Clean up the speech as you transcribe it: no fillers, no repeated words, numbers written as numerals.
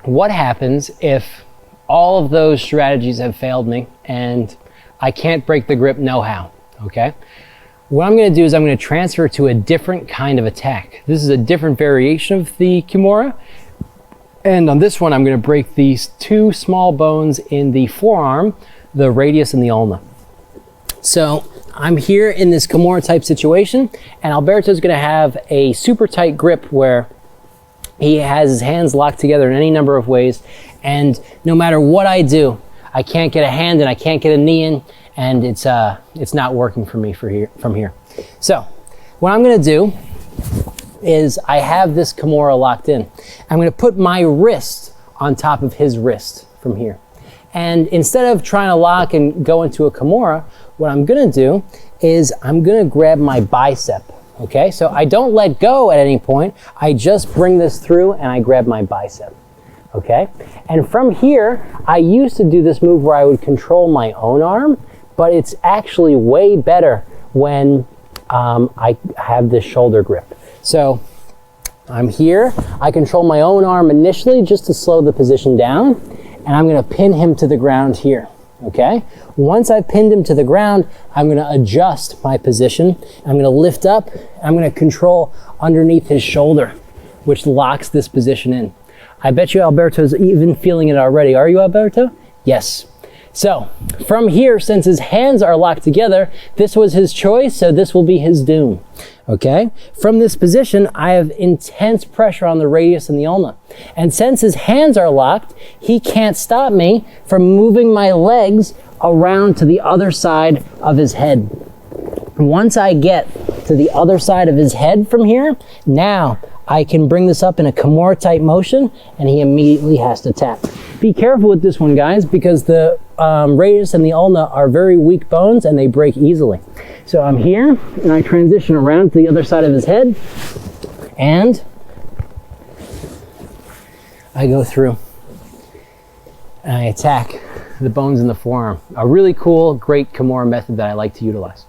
what happens if all of those strategies have failed me and I can't break the grip no-how, okay? What I'm gonna do is I'm gonna transfer to a different kind of attack. This is a different variation of the Kimura. And on this one, I'm gonna break these two small bones in the forearm, the radius and the ulna. So I'm here in this Kimura type situation, and Alberto's gonna have a super tight grip where he has his hands locked together in any number of ways, and no matter what I do, I can't get a hand and I can't get a knee in, and it's not working for me from here. So what I'm gonna do is I have this Kimura locked in. I'm gonna put my wrist on top of his wrist from here. And instead of trying to lock and go into a Kimura, what I'm gonna do is I'm gonna grab my bicep, okay? So I don't let go at any point. I just bring this through and I grab my bicep, okay? And from here, I used to do this move where I would control my own arm, but it's actually way better when I have this shoulder grip. So I'm here, I control my own arm initially just to slow the position down, and I'm gonna pin him to the ground here, okay? Once I've pinned him to the ground, I'm gonna adjust my position. I'm gonna lift up, I'm gonna control underneath his shoulder, which locks this position in. I bet you Alberto's even feeling it already. Are you, Alberto? Yes. So from here, since his hands are locked together, this was his choice, so this will be his doom, okay? From this position, I have intense pressure on the radius and the ulna. And since his hands are locked, he can't stop me from moving my legs around to the other side of his head. Once I get to the other side of his head from here, now I can bring this up in a Kimura type motion, and he immediately has to tap. Be careful with this one, guys, because the radius and the ulna are very weak bones and they break easily. So I'm here and I transition around to the other side of his head and I go through and I attack the bones in the forearm. A really cool, great Kimura method that I like to utilize.